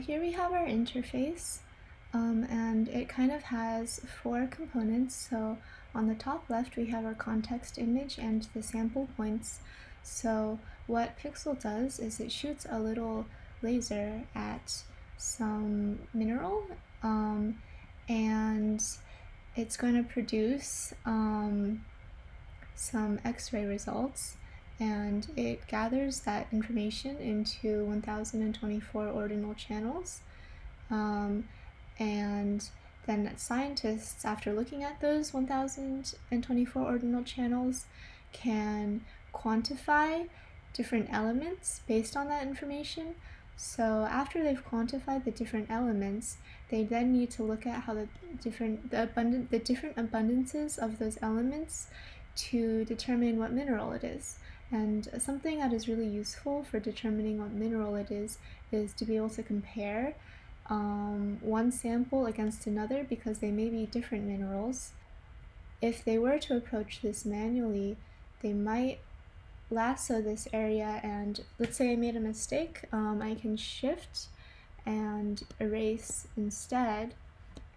Here we have our interface, and it kind of has four components. So on the top left we have our context image and the sample points. So what Pixel does is it shoots a little laser at some mineral, and it's going to produce some X-ray results, and it gathers that information into 1024 ordinal channels, and then scientists, after looking at those 1024 ordinal channels, can quantify different elements based on that information. So after they've quantified the different elements, they then need to look at how the different abundances of those elements to determine what mineral it is. And something that is really useful for determining what mineral it is to be able to compare one sample against another, because they may be different minerals. If they were to approach this manually, they might lasso this area, and let's say I made a mistake, I can shift and erase instead,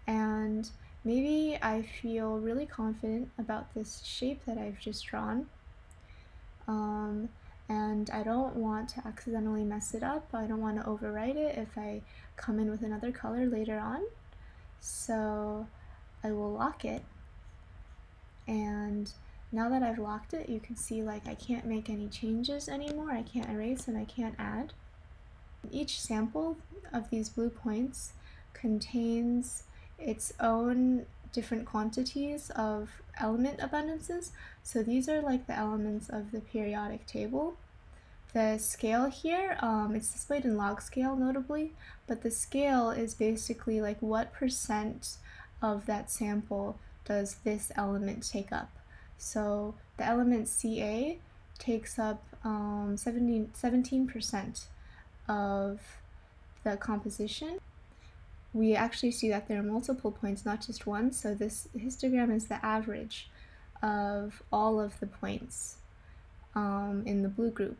and maybe I feel really confident about this shape that I've just drawn, and I don't want to accidentally mess it up. I don't want to overwrite it if I come in with another color later on. So I will lock it, and now that I've locked it, you can see like I can't make any changes anymore. I can't erase and I can't add. Each sample of these blue points contains its own different quantities of element abundances. So these are like the elements of the periodic table. The scale here, it's displayed in log scale notably, but the scale is basically like what percent of that sample does this element take up. So the element Ca takes up 17% of the composition. We actually see that there are multiple points, not just one, so this histogram is the average of all of the points in the blue group.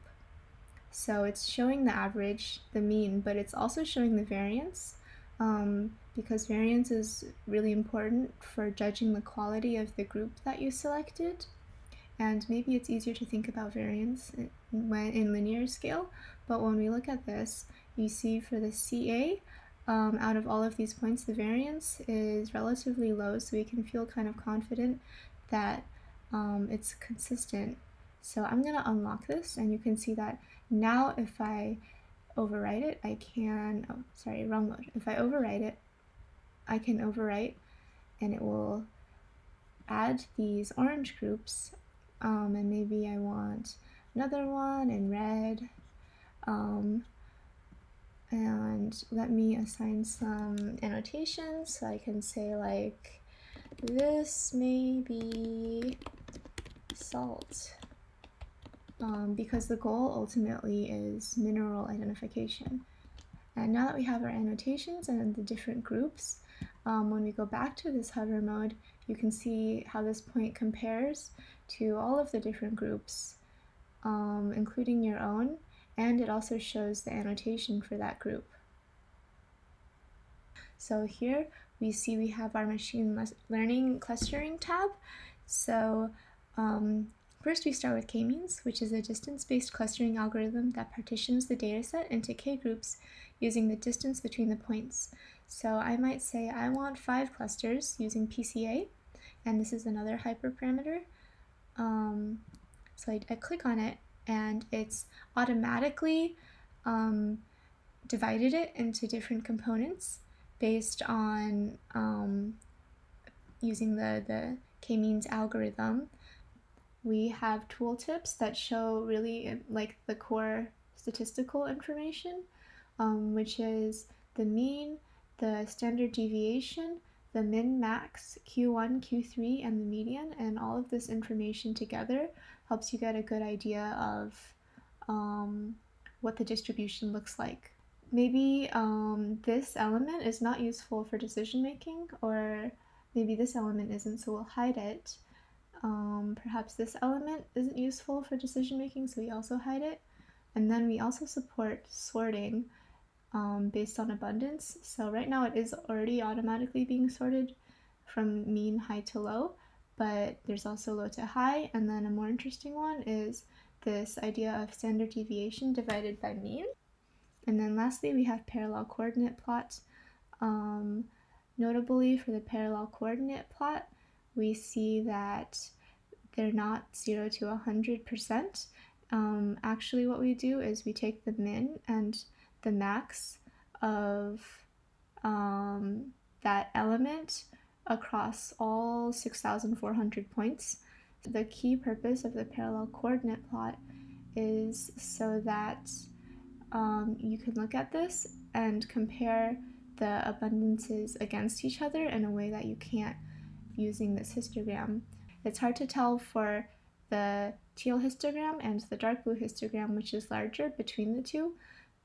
So it's showing the average, the mean, but it's also showing the variance, because variance is really important for judging the quality of the group that you selected. And maybe it's easier to think about variance when in linear scale, but when we look at this, you see for the Ca, out of all of these points, the variance is relatively low, so we can feel kind of confident that it's consistent. So I'm going to unlock this, and you can see that now if I overwrite it, I can, oh sorry, wrong mode. If I overwrite it, I can overwrite, and it will add these orange groups, and maybe I want another one in red, and let me assign some annotations, so I can say like, this may be salt, because the goal ultimately is mineral identification. And now that we have our annotations and the different groups, when we go back to this hover mode, you can see how this point compares to all of the different groups, including your own, and it also shows the annotation for that group. So here we see we have our machine learning clustering tab. So first we start with k-means, which is a distance-based clustering algorithm that partitions the dataset into k-groups using the distance between the points. So I might say I want 5 clusters using PCA, and this is another hyperparameter. So I click on it, and it's automatically divided it into different components based on using the k-means algorithm. We have tooltips that show really like the core statistical information, which is the mean, the standard deviation, the min, max, Q1, Q3, and the median, and all of this information together helps you get a good idea of what the distribution looks like. Maybe this element is not useful for decision making, or maybe this element isn't, so we'll hide it. Perhaps this element isn't useful for decision making, so we also hide it. And then we also support sorting based on abundance. So right now it is already automatically being sorted from mean high to low, but there's also low to high. And then a more interesting one is this idea of standard deviation divided by mean. And then lastly, we have parallel coordinate plot. Notably for the parallel coordinate plot, we see that they're not 0 to 100%. Actually, what we do is we take the min and the max of that element across all 6,400 points. The key purpose of the parallel coordinate plot is so that you can look at this and compare the abundances against each other in a way that you can't using this histogram. It's hard to tell for the teal histogram and the dark blue histogram which is larger between the two,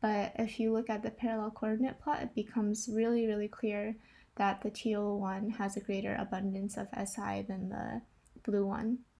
but if you look at the parallel coordinate plot, it becomes really, really clear that the teal one has a greater abundance of SI than the blue one.